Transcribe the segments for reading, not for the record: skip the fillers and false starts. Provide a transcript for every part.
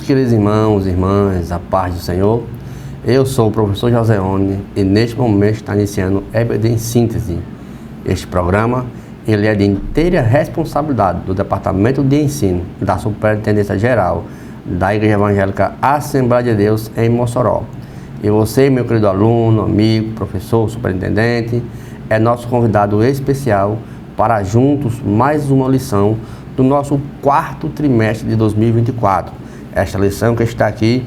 queridos irmãos e irmãs, a paz do Senhor. Eu sou o professor Joseone e neste momento está iniciando EBD em Síntese. Este programa ele é de inteira responsabilidade do Departamento de Ensino da Superintendência Geral da Igreja Evangélica Assembleia de Deus em Mossoró. E você, meu querido aluno, amigo, professor, superintendente, é nosso convidado especial para juntos mais uma lição do nosso quarto trimestre de 2024. Esta lição que está aqui,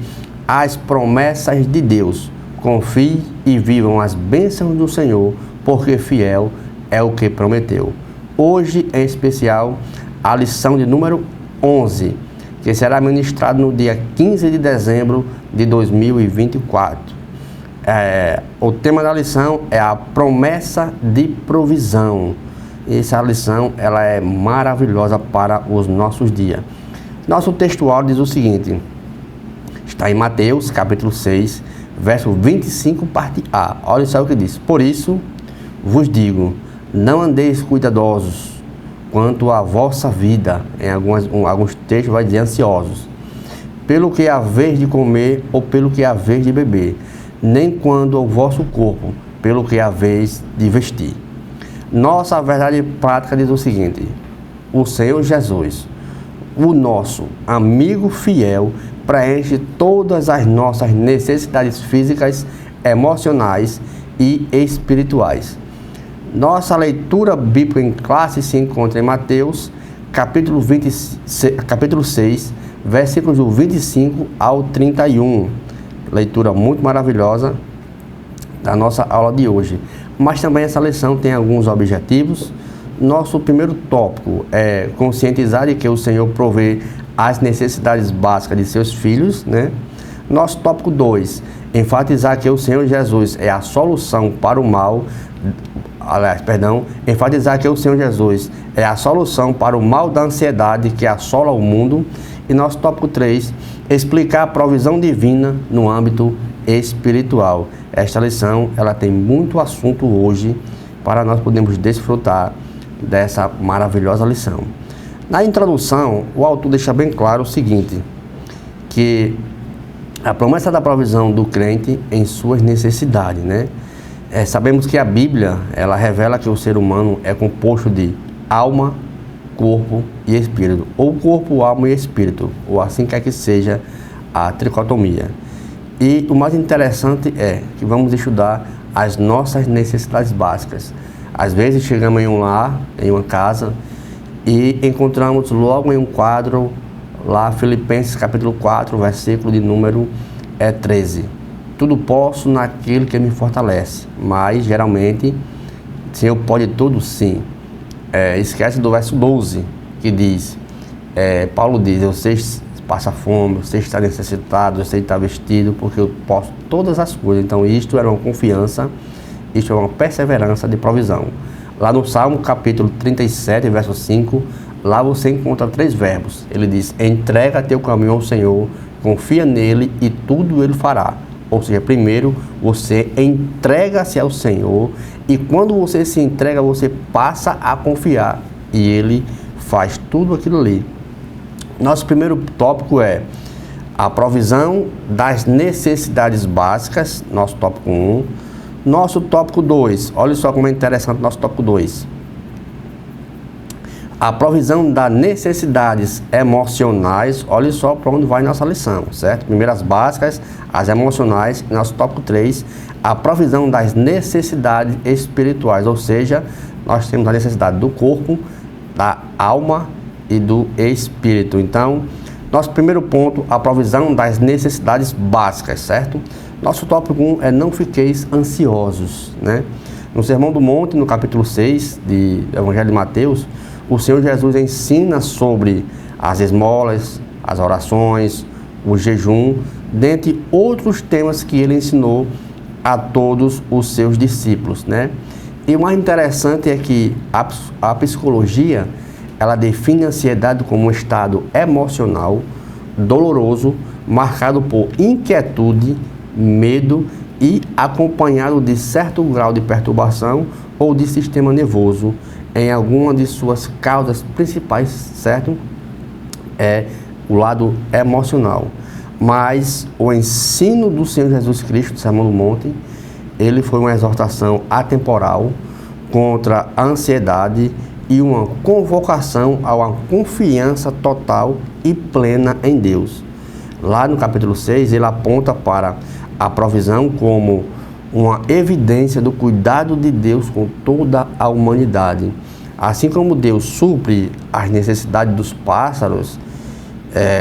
as promessas de Deus. Confie e vivam as bênçãos do Senhor, porque fiel é o que prometeu. Hoje, em especial, a lição de número 11, que será ministrada no dia 15 de dezembro de 2024. O tema da lição é a promessa de provisão. Essa lição ela é maravilhosa para os nossos dias. Nosso textual diz o seguinte, está em Mateus capítulo 6, verso 25, parte A. Olha só o que diz. Por isso vos digo, não andeis cuidadosos quanto à vossa vida. Em alguns textos vai dizer ansiosos. Pelo que haveis de comer ou pelo que haveis de beber, nem quanto ao vosso corpo, pelo que haveis de vestir. Nossa verdade prática diz o seguinte, o Senhor Jesus, o nosso amigo fiel, preenche todas as nossas necessidades físicas, emocionais e espirituais. Nossa leitura bíblica em classe se encontra em Mateus, capítulo 6, versículos do 25 ao 31. Leitura muito maravilhosa da nossa aula de hoje. Mas também essa lição tem alguns objetivos. Nosso primeiro tópico é conscientizar de que o Senhor provê as necessidades básicas de seus filhos, né? Nosso tópico 2, enfatizar que o Senhor Jesus é a solução para o mal, enfatizar que o Senhor Jesus é a solução para o mal da ansiedade que assola o mundo. E nosso tópico 3, explicar a provisão divina no âmbito espiritual. Esta lição ela tem muito assunto hoje para nós podermos desfrutar dessa maravilhosa lição. Na introdução, o autor deixa bem claro o seguinte, que a promessa da provisão do crente em suas necessidades, né? Sabemos que a Bíblia, ela revela que o ser humano é composto de alma, corpo e espírito, ou corpo, alma e espírito, ou assim quer que seja a tricotomia. E o mais interessante é que vamos estudar as nossas necessidades básicas. Às vezes chegamos em um lar, em uma casa, e encontramos logo em um quadro, lá Filipenses capítulo 4, versículo de número 13. Tudo posso naquele que me fortalece, mas geralmente, Senhor pode tudo sim. Esquece do verso 12, que diz, Paulo diz, você passa fome, você está necessitado, você está vestido, porque eu posso todas as coisas. Então isto era uma confiança, isto é uma perseverança de provisão. Lá no Salmo capítulo 37, verso 5, lá você encontra 3 verbos. Ele diz, entrega teu caminho ao Senhor, confia nele e tudo ele fará. Ou seja, primeiro você entrega-se ao Senhor e quando você se entrega, você passa a confiar e ele faz tudo aquilo ali. Nosso primeiro tópico é a provisão das necessidades básicas, nosso tópico 1. Nosso tópico 2, olha só como é interessante nosso tópico 2. A provisão das necessidades emocionais, olha só para onde vai nossa lição, certo? Primeiro as básicas, as emocionais, nosso tópico 3, a provisão das necessidades espirituais, ou seja, nós temos a necessidade do corpo, da alma e do espírito. Então, nosso primeiro ponto, a provisão das necessidades básicas, certo? Nosso tópico 1 é não fiqueis ansiosos, né? No Sermão do Monte, no capítulo 6 do Evangelho de Mateus, o Senhor Jesus ensina sobre as esmolas, as orações, o jejum, dentre outros temas que ele ensinou a todos os seus discípulos, né? E o mais interessante é que a psicologia, ela define a ansiedade como um estado emocional, doloroso, marcado por inquietude, medo e acompanhado de certo grau de perturbação ou de sistema nervoso em alguma de suas causas principais, certo? o lado emocional. Mas o ensino do Senhor Jesus Cristo, do Sermão do Monte, ele foi uma exortação atemporal contra a ansiedade e uma convocação a uma confiança total e plena em Deus. Lá no capítulo 6, ele aponta para a provisão como uma evidência do cuidado de Deus com toda a humanidade. Assim como Deus supre as necessidades dos pássaros,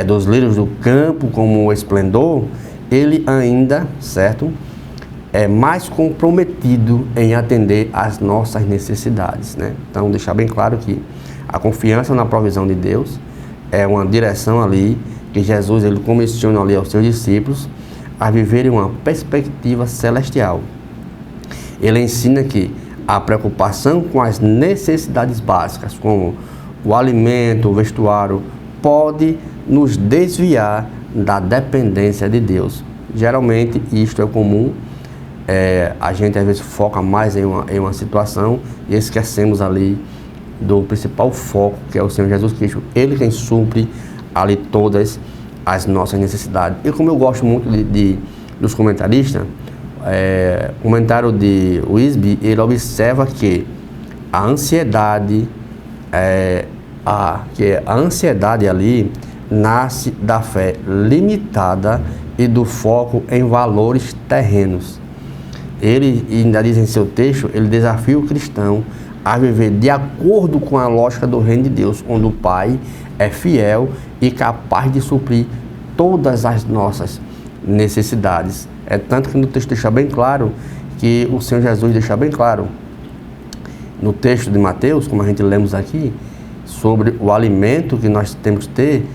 dos lírios do campo, como o esplendor, ele ainda, certo, é mais comprometido em atender às nossas necessidades, né? Então, deixar bem claro que a confiança na provisão de Deus é uma direção ali que Jesus ele comissiona ali aos seus discípulos a viverem uma perspectiva celestial. Ele ensina que a preocupação com as necessidades básicas, como o alimento, o vestuário, pode nos desviar da dependência de Deus. Geralmente, isto é comum, a gente às vezes foca mais em uma situação e esquecemos ali do principal foco, que é o Senhor Jesus Cristo. Ele quem supre ali todas as nossas necessidades. E como eu gosto muito dos comentaristas, o comentário de Wisby, ele observa que a ansiedade, a ansiedade ali nasce da fé limitada e do foco em valores terrenos. Ele ainda diz em seu texto, ele desafia o cristão a viver de acordo com a lógica do reino de Deus, onde o Pai é fiel e capaz de suprir todas as nossas necessidades. É tanto que no texto deixa bem claro, que o Senhor Jesus deixa bem claro, no texto de Mateus, como a gente lemos aqui, sobre o alimento que nós temos que ter.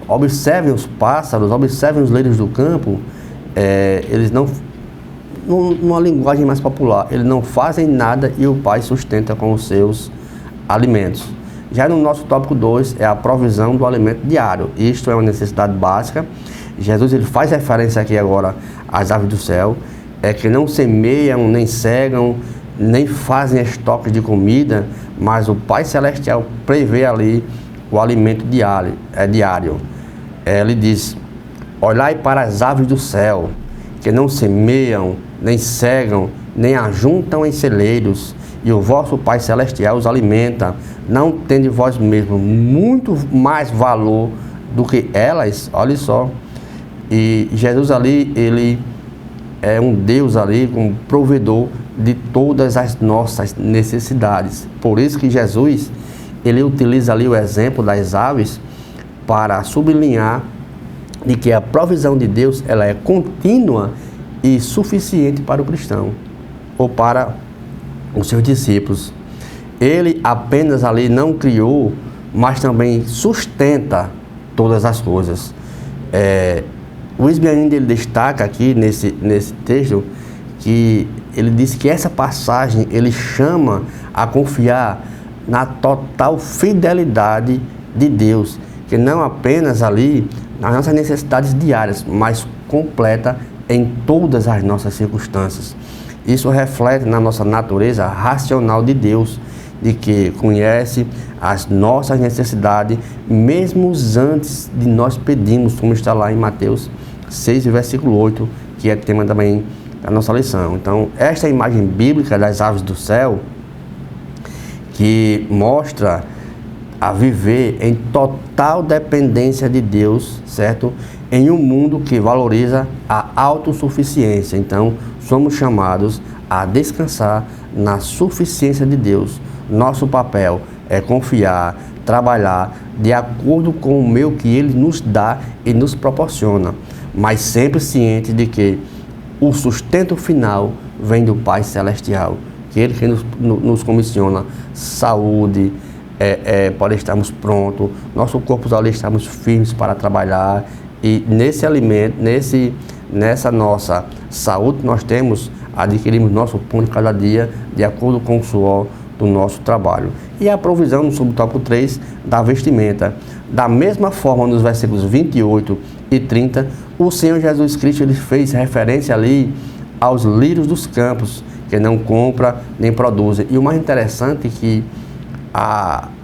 Observem os pássaros, observem os lírios do campo, eles não, numa linguagem mais popular, eles não fazem nada e o Pai sustenta com os seus alimentos. Já no nosso tópico 2 é a provisão do alimento diário. Isto é uma necessidade básica. Jesus ele faz referência aqui agora às aves do céu, que não semeiam, nem cegam, nem fazem estoques de comida, mas o Pai Celestial prevê ali o alimento diário. Ele diz: olhai para as aves do céu, que não semeiam, nem cegam, nem ajuntam em celeiros, e o vosso Pai Celestial os alimenta. Não tende vós mesmos muito mais valor do que elas? Olha só. E Jesus ali, ele é um Deus ali, um provedor de todas as nossas necessidades. Por isso que Jesus, ele utiliza ali o exemplo das aves para sublinhar de que a provisão de Deus, ela é contínua e suficiente para o cristão, ou para os seus discípulos. Ele apenas ali não criou, mas também sustenta todas as coisas. O Wisby ainda ele destaca aqui nesse texto que ele diz que essa passagem ele chama a confiar na total fidelidade de Deus, que não apenas ali nas nossas necessidades diárias, mas completa em todas as nossas circunstâncias. Isso reflete na nossa natureza racional de Deus, de que conhece as nossas necessidades, mesmo antes de nós pedirmos, como está lá em Mateus 6, versículo 8, que é tema também da nossa lição. Então, esta imagem bíblica das aves do céu, que mostra a viver em total dependência de Deus, certo? Em um mundo que valoriza a autossuficiência. Então, somos chamados a descansar na suficiência de Deus. Nosso papel é confiar, trabalhar de acordo com o meio que Ele nos dá e nos proporciona, mas sempre ciente de que o sustento final vem do Pai Celestial, que Ele que nos comissiona saúde, para estarmos prontos, nosso corpo ali estamos firmes para trabalhar, e nesse alimento, nessa nossa saúde nós temos, adquirimos nosso pão de cada dia de acordo com o suor do nosso trabalho. E a provisão no subtópico 3 da vestimenta. Da mesma forma, nos versículos 28 e 30, o Senhor Jesus Cristo ele fez referência ali aos lírios dos campos, que não compra nem produzem. E o mais interessante é que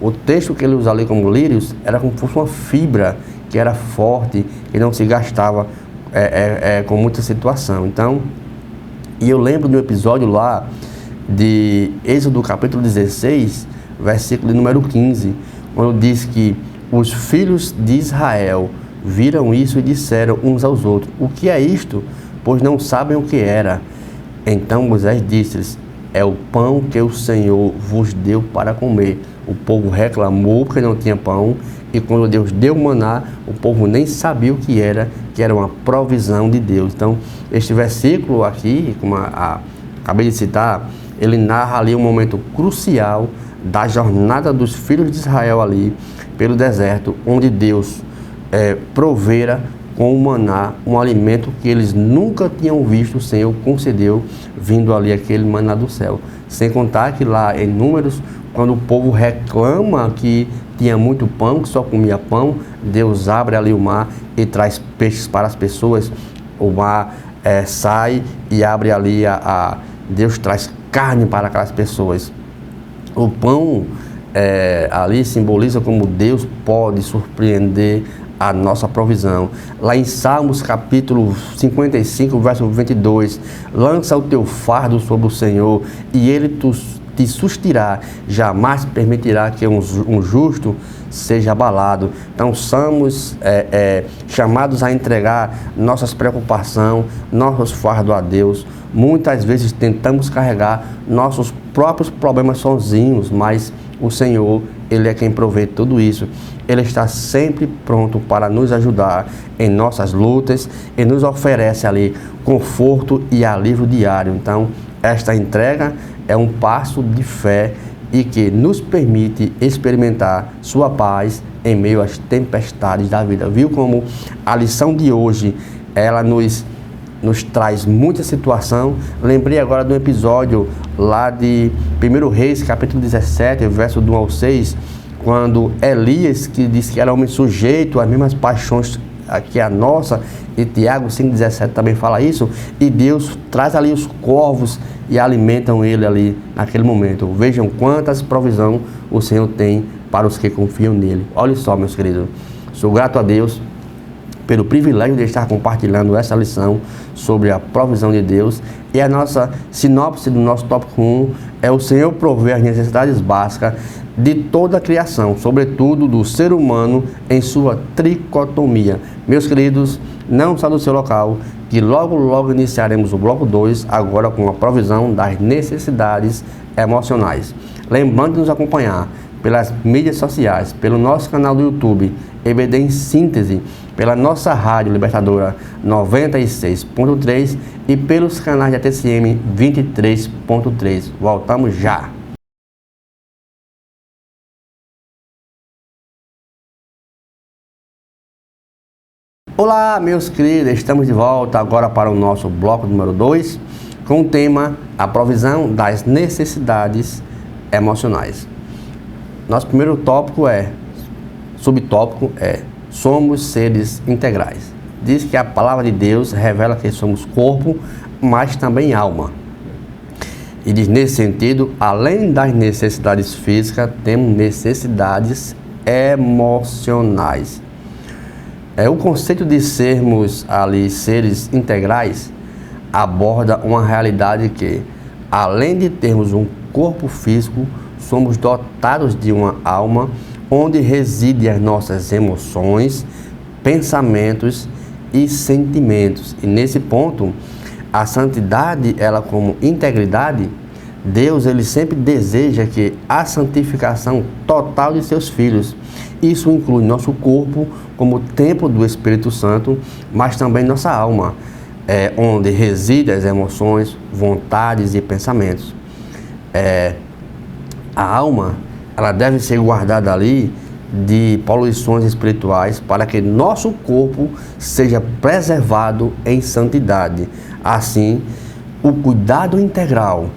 o texto que ele usa ali como lírios era como se fosse uma fibra que era forte e não se gastava com muita situação. Então, e eu lembro do episódio lá de Êxodo capítulo 16, versículo número 15, quando diz que os filhos de Israel viram isso e disseram uns aos outros: o que é isto? Pois não sabem o que era. Então Moisés disse-lhes: é o pão que o Senhor vos deu para comer. O povo reclamou porque não tinha pão, e quando Deus deu maná, o povo nem sabia o que era uma provisão de Deus. Então, este versículo aqui, como acabei de citar, ele narra ali um momento crucial da jornada dos filhos de Israel ali pelo deserto, onde Deus provera com o maná, um alimento que eles nunca tinham visto. O Senhor concedeu, vindo ali aquele maná do céu. Sem contar que lá em Números, quando o povo reclama que tinha muito pão, que só comia pão, Deus abre ali o mar e traz peixes para as pessoas. O mar sai e abre ali Deus traz carne para aquelas pessoas. O pão ali simboliza como Deus pode surpreender a nossa provisão. Lá em Salmos capítulo 55, verso 22, lança o teu fardo sobre o Senhor e Ele te sustirá, jamais permitirá que um justo seja abalado. Então somos chamados a entregar nossas preocupações, nossos fardos a Deus. Muitas vezes tentamos carregar nossos próprios problemas sozinhos, mas o Senhor, Ele é quem provê tudo isso. Ele está sempre pronto para nos ajudar em nossas lutas e nos oferece ali conforto e alívio diário. Então, esta entrega é um passo de fé e que nos permite experimentar sua paz em meio às tempestades da vida. Viu como a lição de hoje, ela nos traz muita situação. Lembrei agora de um episódio lá de 1 Reis, capítulo 17, verso do 1 ao 6, quando Elias, que disse que era homem sujeito às mesmas paixões que a nossa, e Tiago 5,17 também fala isso, e Deus traz ali os corvos e alimentam ele ali naquele momento. Vejam quantas provisões o Senhor tem para os que confiam nele. Olha só, meus queridos, sou grato a Deus pelo privilégio de estar compartilhando essa lição sobre a provisão de Deus. E a nossa sinopse do nosso tópico 1 é: o Senhor provê as necessidades básicas de toda a criação, sobretudo do ser humano em sua tricotomia. Meus queridos, não saia do seu local, que logo iniciaremos o bloco 2, agora com a provisão das necessidades emocionais. Lembrando de nos acompanhar pelas mídias sociais, pelo nosso canal do YouTube, EBD em Síntese, pela nossa rádio Libertadora 96.3 e pelos canais da TCM 23.3. Voltamos já! Olá, meus queridos, estamos de volta agora para o nosso bloco número 2, com o tema a provisão das necessidades emocionais. Nosso primeiro subtópico é somos seres integrais. Diz que a palavra de Deus revela que somos corpo, mas também alma. E diz, nesse sentido, além das necessidades físicas, temos necessidades emocionais. O conceito de sermos ali seres integrais aborda uma realidade que, além de termos um corpo físico, somos dotados de uma alma onde residem as nossas emoções, pensamentos e sentimentos. E nesse ponto, a santidade, ela como integridade, Deus, ele sempre deseja que a santificação total de seus filhos. Isso inclui nosso corpo como templo do Espírito Santo, mas também nossa alma, onde residem as emoções, vontades e pensamentos. A alma, ela deve ser guardada ali de poluições espirituais para que nosso corpo seja preservado em santidade. Assim, o cuidado integral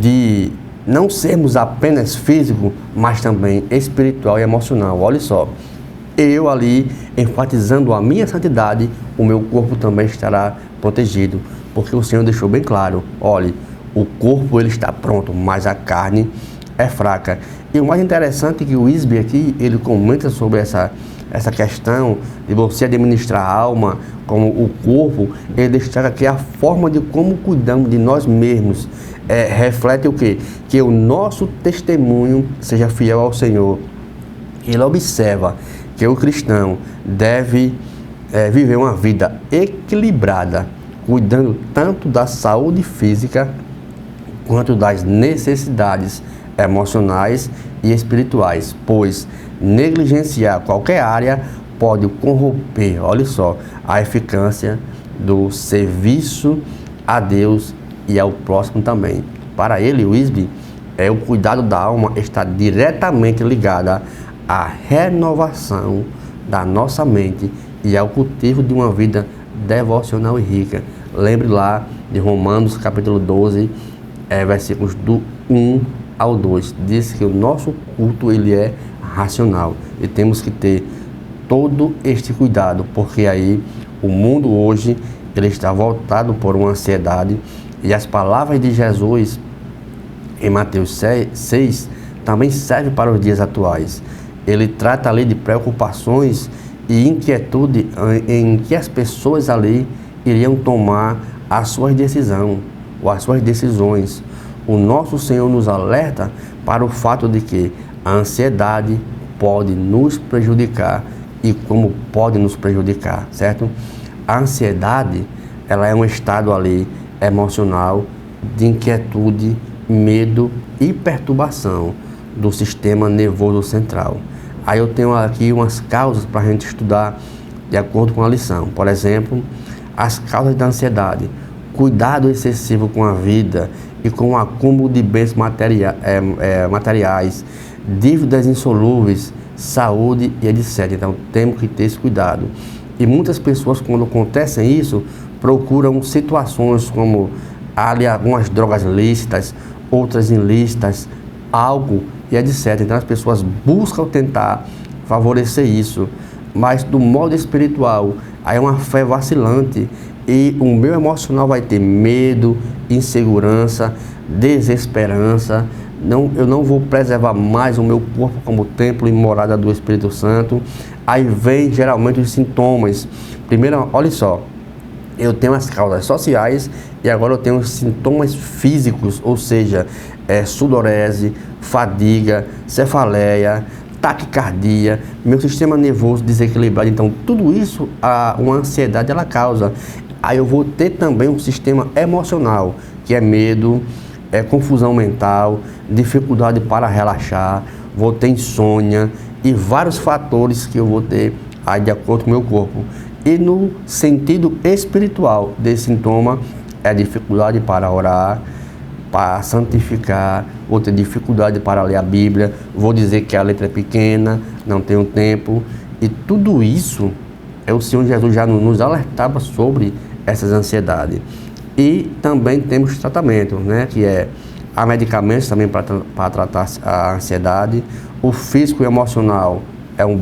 de não sermos apenas físico, mas também espiritual e emocional. Olha só, eu ali enfatizando a minha santidade, o meu corpo também estará protegido, porque o Senhor deixou bem claro: olhe, o corpo ele está pronto, mas a carne é fraca. E o mais interessante é que o Isby aqui, ele comenta sobre essa essa questão de você administrar a alma como o corpo, ele destaca que a forma de como cuidamos de nós mesmos reflete o quê? Que o nosso testemunho seja fiel ao Senhor. Ele observa que o cristão deve viver uma vida equilibrada, cuidando tanto da saúde física quanto das necessidades emocionais e espirituais, pois negligenciar qualquer área pode corromper, olha só, a eficácia do serviço a Deus e ao próximo também. Para ele, Wisby, o cuidado da alma está diretamente ligado à renovação da nossa mente e ao cultivo de uma vida devocional e rica. Lembre lá de Romanos capítulo 12, versículos do 1 ao 2. Diz que o nosso culto ele é racional e temos que ter todo este cuidado, porque aí o mundo hoje ele está voltado por uma ansiedade, e as palavras de Jesus em Mateus 6 também servem para os dias atuais. Ele trata ali de preocupações e inquietude em que as pessoas ali iriam tomar as suas decisões ou as suas decisões. O nosso Senhor nos alerta para o fato de que a ansiedade pode nos prejudicar e como pode nos prejudicar, certo? A ansiedade, ela é um estado ali emocional de inquietude, medo e perturbação do sistema nervoso central. Aí eu tenho aqui umas causas para a gente estudar de acordo com a lição. Por exemplo, as causas da ansiedade: cuidado excessivo com a vida e com o acúmulo de bens materiais, dívidas insolúveis, saúde e etc. Então temos que ter esse cuidado. E muitas pessoas, quando acontecem isso, procuram situações como algumas drogas lícitas, outras ilícitas, álcool e etc. Então as pessoas buscam tentar favorecer isso, mas do modo espiritual, aí é uma fé vacilante e o meu emocional vai ter medo, insegurança, desesperança. Eu não vou preservar mais o meu corpo como templo e morada do Espírito Santo. Aí vem geralmente os sintomas. Primeiro, olha só, eu tenho as causas sociais e agora eu tenho os sintomas físicos, ou seja, sudorese, fadiga, cefaleia, taquicardia, meu sistema nervoso desequilibrado. Então tudo isso, uma ansiedade ela causa. Aí eu vou ter também um sistema emocional, que é medo, confusão mental, dificuldade para relaxar, vou ter insônia e vários fatores que eu vou ter aí de acordo com o meu corpo. E no sentido espiritual desse sintoma, dificuldade para orar, para santificar, vou ter dificuldade para ler a Bíblia, vou dizer que a letra é pequena, não tenho tempo, e tudo isso o Senhor Jesus já nos alertava sobre essas ansiedades. E também temos tratamento, né, que há medicamentos também para tratar a ansiedade. O físico e emocional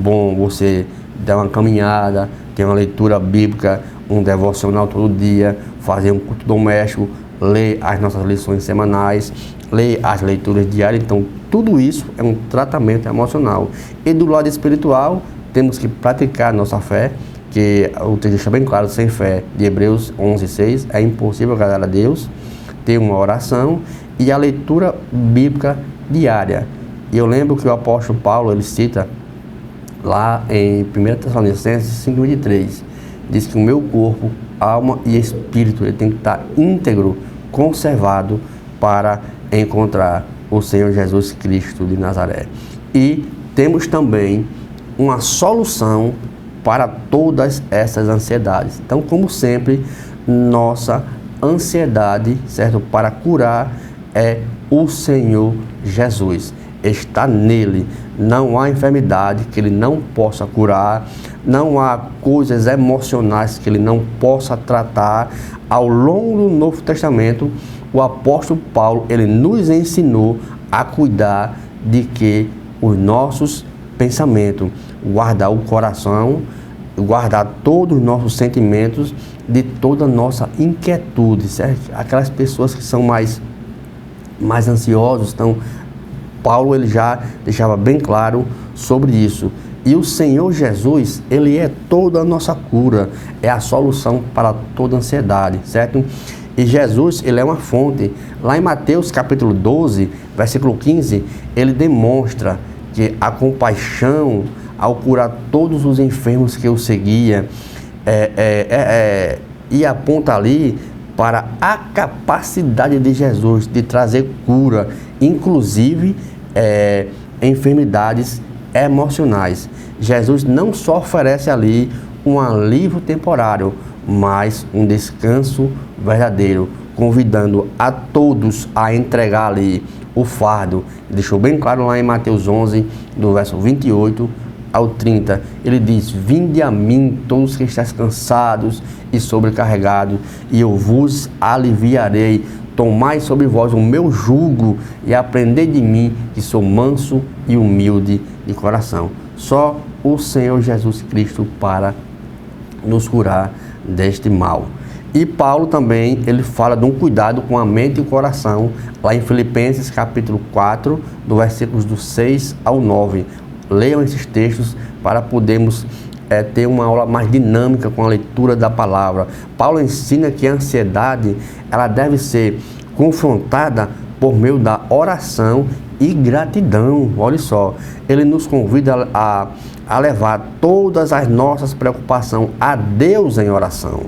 bom você dar uma caminhada, ter uma leitura bíblica, um devocional todo dia, fazer um culto doméstico, ler as nossas lições semanais, ler as leituras diárias. Então tudo isso é um tratamento emocional. E do lado espiritual, temos que praticar nossa fé, que o texto deixa bem claro: sem fé, de Hebreus 11:6, é impossível agradar a Deus. Ter uma oração e a leitura bíblica diária. E eu lembro que o apóstolo Paulo, ele cita lá em 1 Tessalonicenses 5:23, diz que o meu corpo, alma e espírito, ele tem que estar íntegro, conservado para encontrar o Senhor Jesus Cristo de Nazaré. E temos também uma solução para todas essas ansiedades. Então, como sempre, nossa ansiedade, certo, para curar é o Senhor Jesus. Está nele. Não há enfermidade que ele não possa curar, não há coisas emocionais que ele não possa tratar. Ao longo do Novo Testamento, o apóstolo Paulo, ele nos ensinou a cuidar de que os nossos pensamentos, guardar o coração, guardar todos os nossos sentimentos, de toda a nossa inquietude, certo? Aquelas pessoas que são mais ansiosos, então Paulo ele já deixava bem claro sobre isso, E o Senhor Jesus, Ele é toda a nossa cura, é a solução para toda ansiedade, certo? E Jesus, Ele é uma fonte. Lá em Mateus capítulo 12, versículo 15, Ele demonstra que a compaixão ao curar todos os enfermos que o seguia, e aponta ali para a capacidade de Jesus de trazer cura, inclusive enfermidades emocionais. Jesus não só oferece ali um alívio temporário, mas um descanso verdadeiro, convidando a todos a entregar ali o fardo. Deixou bem claro lá em Mateus 11, do verso 28 ao 30, ele diz: vinde a mim todos que estáis cansados e sobrecarregados, e eu vos aliviarei. Tomai sobre vós o meu jugo e aprendei de mim, que sou manso e humilde de coração. Só o Senhor Jesus Cristo para nos curar deste mal. E Paulo também, ele fala de um cuidado com a mente e o coração, lá em Filipenses capítulo 4, do versículos do 6 ao 9. Leiam esses textos para podermos ter uma aula mais dinâmica com a leitura da palavra. Paulo ensina que a ansiedade, ela deve ser confrontada por meio da oração e gratidão. Olha só, ele nos convida a levar todas as nossas preocupações a Deus em oração,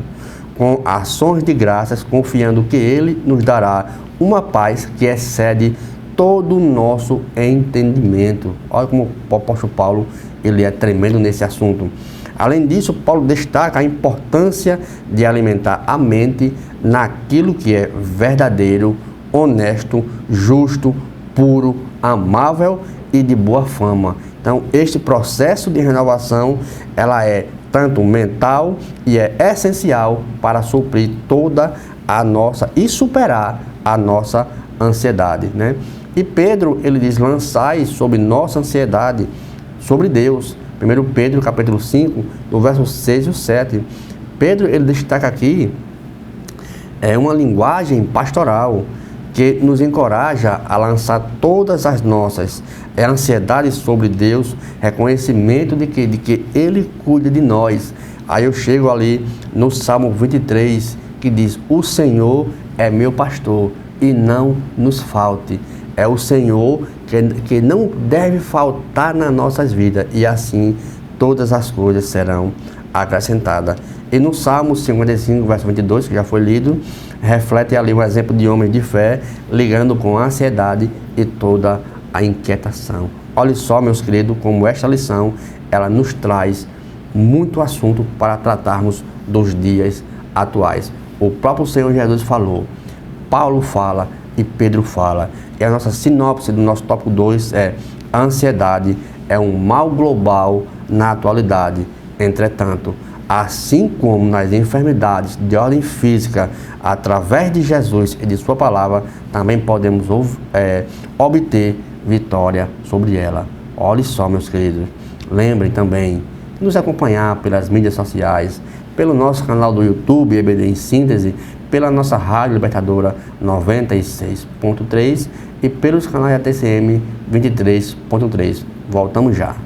com ações de graças, confiando que Ele nos dará uma paz que excede todo o nosso entendimento. Olha como o apóstolo Paulo, ele é tremendo nesse assunto. Além disso, Paulo destaca a importância de alimentar a mente naquilo que é verdadeiro, honesto, justo, puro, amável e de boa fama. Então, este processo de renovação, ela é tanto mental e é essencial para suprir toda a nossa e superar a nossa ansiedade, né? E Pedro, ele diz: lançai sobre nossa ansiedade, sobre Deus. 1 Pedro capítulo 5, no verso 6 e 7. Pedro, ele destaca aqui uma linguagem pastoral que nos encoraja a lançar todas as nossas ansiedades sobre Deus, reconhecimento de que Ele cuida de nós. Aí eu chego ali no Salmo 23, que diz: o Senhor é meu pastor e não nos falte. É o Senhor que não deve faltar nas nossas vidas, e assim todas as coisas serão acrescentadas. E no Salmo 55, verso 22, que já foi lido, reflete ali um exemplo de homem de fé, ligando com a ansiedade e toda a inquietação. Olha só, meus queridos, como esta lição, ela nos traz muito assunto para tratarmos dos dias atuais. O próprio Senhor Jesus falou, Paulo fala e Pedro fala. E a nossa sinopse do nosso tópico 2 é: a ansiedade é um mal global na atualidade. Entretanto, assim como nas enfermidades de ordem física, através de Jesus e de sua palavra, também podemos obter vitória sobre ela. Olhe só, meus queridos. Lembrem também de nos acompanhar pelas mídias sociais, pelo nosso canal do YouTube, EBD em Síntese, pela nossa Rádio Libertadora 96.3 e pelos canais da TCM 23.3. Voltamos já.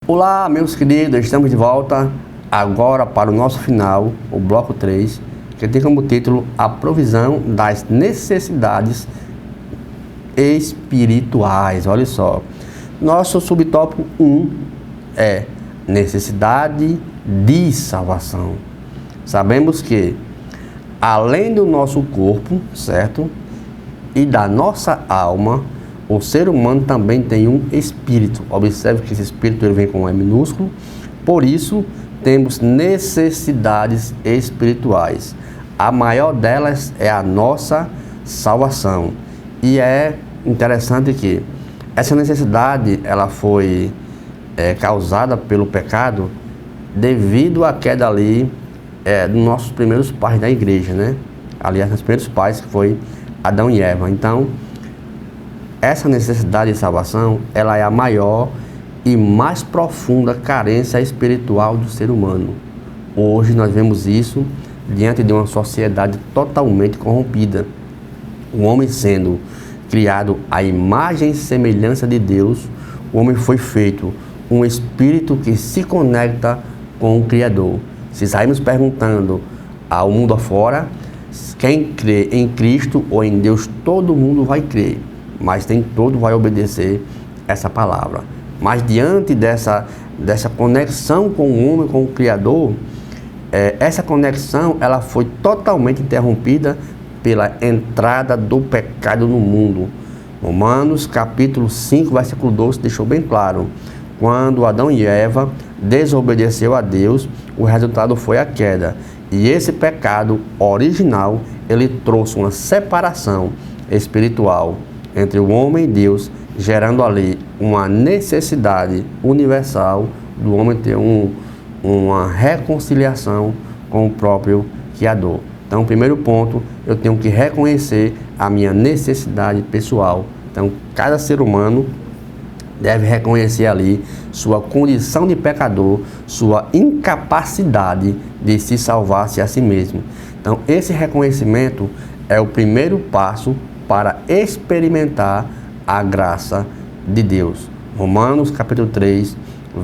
Olá, meus queridos, estamos de volta agora para o nosso final, o bloco 3, que tem como título A Provisão das Necessidades Espirituais. Olha só, nosso subtópico 1 é necessidade de salvação. Sabemos que, além do nosso corpo, certo, e da nossa alma, o ser humano também tem um espírito. Observe que esse espírito ele vem com um E minúsculo. Por isso, temos necessidades espirituais. A maior delas é a nossa salvação. E é interessante que essa necessidade ela foi causada pelo pecado devido à queda ali dos nossos primeiros pais da igreja, né? Aliás, dos primeiros pais, que foi Adão e Eva. Então, essa necessidade de salvação, ela é a maior e mais profunda carência espiritual do ser humano. Hoje nós vemos isso diante de uma sociedade totalmente corrompida. O homem sendo criado à imagem e semelhança de Deus, o homem foi feito um espírito que se conecta com o Criador. Se sairmos perguntando ao mundo afora, quem crê em Cristo ou em Deus, todo mundo vai crer, mas nem todo vai obedecer essa palavra. Mas diante dessa conexão com o homem, com o Criador, essa conexão ela foi totalmente interrompida pela entrada do pecado no mundo. Romanos capítulo 5, versículo 12 deixou bem claro: quando Adão e Eva desobedeceu a Deus, o resultado foi a queda. E esse pecado original, ele trouxe uma separação espiritual entre o homem e Deus, gerando ali uma necessidade universal do homem ter uma reconciliação com o próprio Criador. Então, primeiro ponto, eu tenho que reconhecer a minha necessidade pessoal. Então, cada ser humano deve reconhecer ali sua condição de pecador, sua incapacidade de se salvar-se a si mesmo. Então, esse reconhecimento é o primeiro passo para experimentar a graça de Deus. Romanos capítulo 3,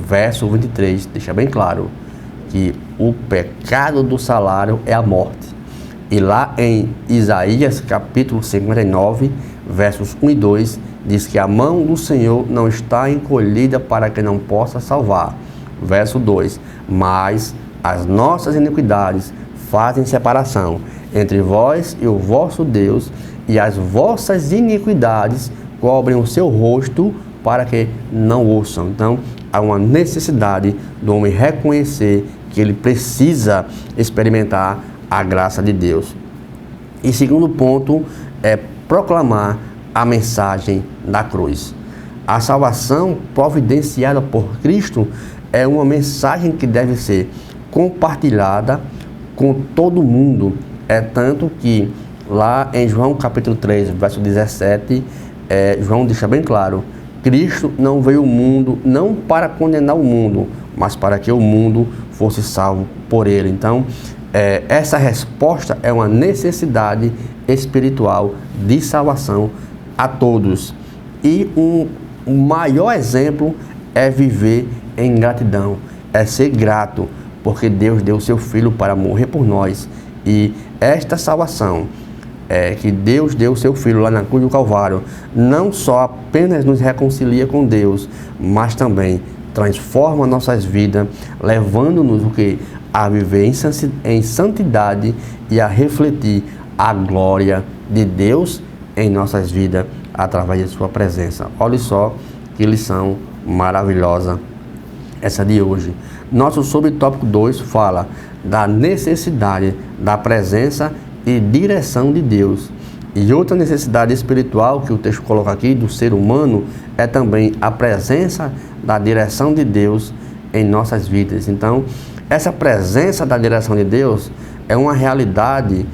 verso 23, deixa bem claro que o pecado do salário é a morte. E lá em Isaías capítulo 59, versos 1 e 2, diz que a mão do Senhor não está encolhida para que não possa salvar. Verso 2, mas as nossas iniquidades fazem separação entre vós e o vosso Deus, e as vossas iniquidades cobrem o seu rosto para que não ouçam. Então, há uma necessidade do homem reconhecer que ele precisa experimentar a graça de Deus. E segundo ponto é proclamar a mensagem da cruz. A salvação providenciada por Cristo é uma mensagem que deve ser compartilhada com todo mundo. É tanto que lá em João capítulo 3, verso 17, João deixa bem claro: Cristo não veio ao mundo não para condenar o mundo, mas para que o mundo fosse salvo por ele. Então, essa resposta é uma necessidade espiritual de salvação a todos. E o maior exemplo é viver em gratidão, é ser grato, porque Deus deu o seu Filho para morrer por nós. E esta salvação, que Deus deu o seu Filho lá na cruz do Calvário, não só apenas nos reconcilia com Deus, mas também transforma nossas vidas, levando-nos a viver em santidade e a refletir a glória de Deus em nossas vidas através de sua presença. Olha só que lição maravilhosa essa de hoje. Nosso subtópico 2 fala da necessidade da presença e direção de Deus. E outra necessidade espiritual que o texto coloca aqui do ser humano é também a presença da direção de Deus em nossas vidas. Então, essa presença da direção de Deus é uma realidade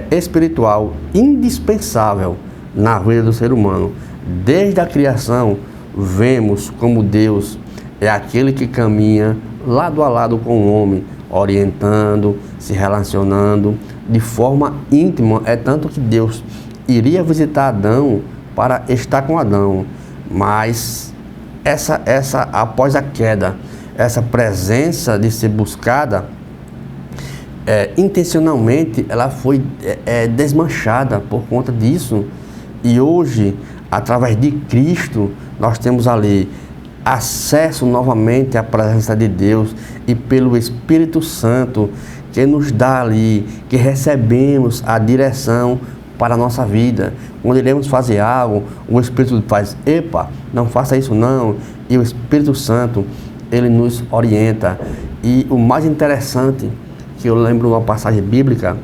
espiritual indispensável na vida do ser humano. Desde a criação, vemos como Deus é aquele que caminha lado a lado com o homem, orientando, se relacionando de forma íntima. É tanto que Deus iria visitar Adão para estar com Adão, mas após a queda, essa presença de ser buscada intencionalmente, ela foi desmanchada por conta disso. E hoje, através de Cristo, nós temos ali acesso novamente à presença de Deus, e pelo Espírito Santo que nos dá ali, que recebemos a direção para a nossa vida. Quando iremos fazer algo, o Espírito faz: epa, não faça isso não. E o Espírito Santo, ele nos orienta. E o mais interessante, que eu lembro de uma passagem bíblica,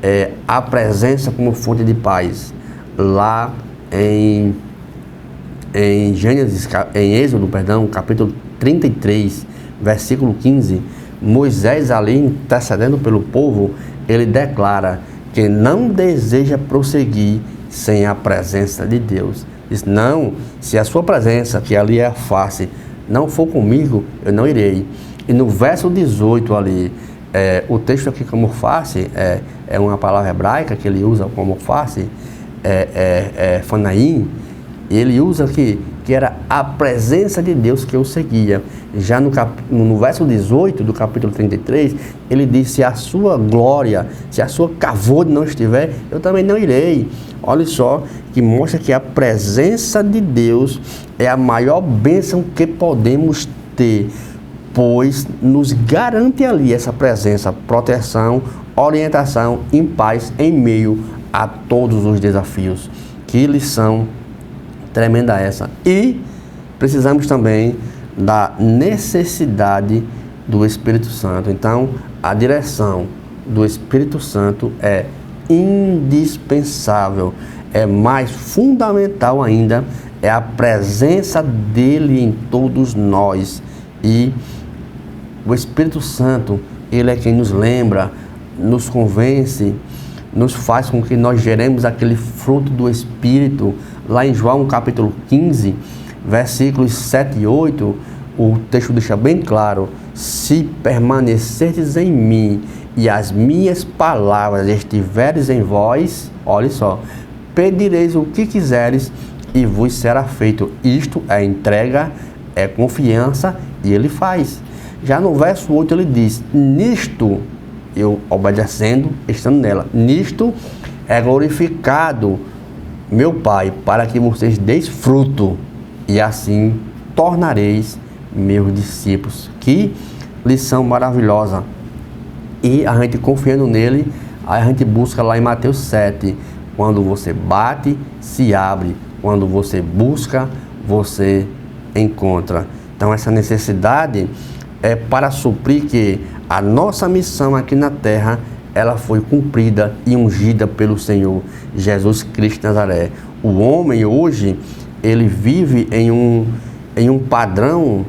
é a presença como fonte de paz. Lá em Êxodo, capítulo 33, versículo 15, Moisés ali intercedendo pelo povo, ele declara que não deseja prosseguir sem a presença de Deus. Diz: não, se a sua presença, que ali é a face, não for comigo, eu não irei. E no verso 18 ali, o texto aqui como face, é uma palavra hebraica que ele usa como face, Fanaim, ele usa que era a presença de Deus que eu seguia. Já no verso 18 do capítulo 33, ele diz: se a sua glória, se a sua cavode não estiver, eu também não irei. Olha só, que mostra que a presença de Deus é a maior bênção que podemos ter, pois nos garante ali essa presença, proteção, orientação em paz em meio a todos os desafios. Que lição tremenda essa. E precisamos também da necessidade do Espírito Santo. Então, a direção do Espírito Santo é indispensável, é mais fundamental ainda, é a presença dele em todos nós. E o Espírito Santo, ele é quem nos lembra, nos convence, nos faz com que nós geremos aquele fruto do Espírito. Lá em João capítulo 15, versículos 7 e 8, o texto deixa bem claro: se permanecerdes em mim e as minhas palavras estiveres em vós, olha só, pedireis o que quiseres e vos será feito. Isto é entrega, é confiança, e ele faz. Já no verso 8 ele diz: nisto, eu obedecendo, estando nela, nisto é glorificado meu Pai, para que vocês deis fruto, e assim tornareis meus discípulos. Que lição maravilhosa! E a gente confiando nele, a gente busca lá em Mateus 7, quando você bate, se abre, quando você busca, você encontra. Então essa necessidade é para suprir que a nossa missão aqui na terra, ela foi cumprida e ungida pelo Senhor Jesus Cristo de Nazaré. O homem hoje, ele vive em um padrão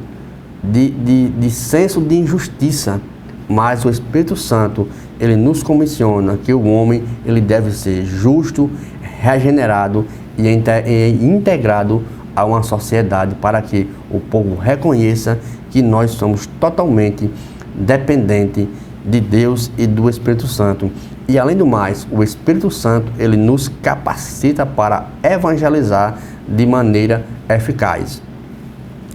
de senso de injustiça, mas o Espírito Santo, ele nos comissiona que o homem, ele deve ser justo, regenerado e integrado a uma sociedade, para que o povo reconheça que nós somos totalmente dependentes de Deus e do Espírito Santo. E além do mais, o Espírito Santo, ele nos capacita para evangelizar de maneira eficaz.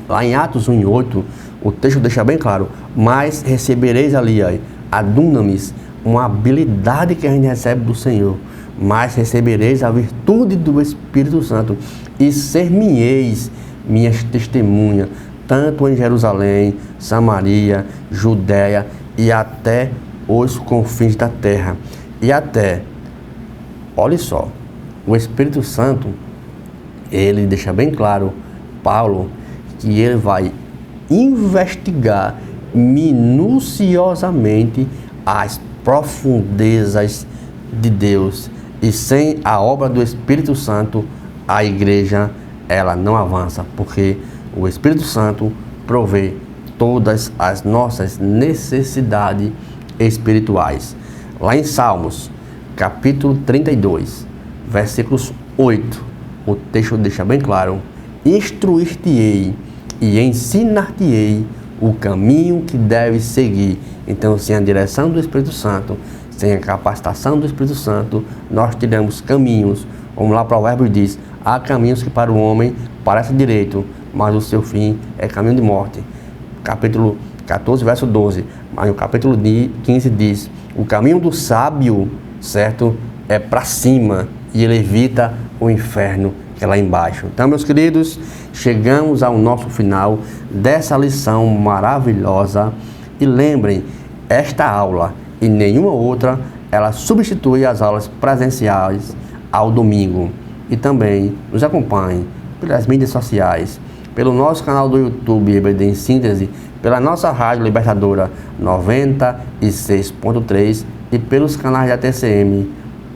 Lá em Atos 1:8, o texto deixa bem claro: mas recebereis ali a dunamis, uma habilidade que a gente recebe do Senhor, mas recebereis a virtude do Espírito Santo e ser-me-eis minhas testemunhas, tanto em Jerusalém, Samaria, Judéia e até os confins da terra. E até, olha só, o Espírito Santo, ele deixa bem claro, Paulo, que ele vai investigar minuciosamente as profundezas de Deus. E sem a obra do Espírito Santo, a igreja, ela não avança, porque o Espírito Santo provê todas as nossas necessidades espirituais. Lá em Salmos, capítulo 32, versículos 8, o texto deixa bem claro: instruir-te-ei e ensinar-te-ei o caminho que deves seguir. Então, sem a direção do Espírito Santo, sem a capacitação do Espírito Santo, nós tiramos caminhos. Vamos lá, Provérbios diz: há caminhos que para o homem parecem direito, mas o seu fim é caminho de morte. Capítulo 14, verso 12. Mas no capítulo 15 diz: o caminho do sábio, certo, é para cima, e ele evita o inferno, que é lá embaixo. Então, meus queridos, chegamos ao nosso final dessa lição maravilhosa. E lembrem, esta aula e nenhuma outra, ela substitui as aulas presenciais ao domingo. E também nos acompanhe pelas mídias sociais, pelo nosso canal do YouTube, EBD em Síntese, pela nossa Rádio Libertadora 96.3 e pelos canais da TCM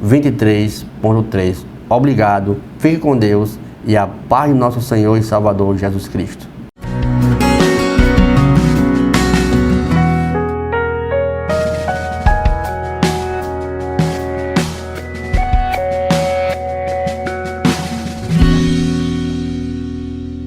23.3. Obrigado, fique com Deus e a paz de nosso Senhor e Salvador Jesus Cristo.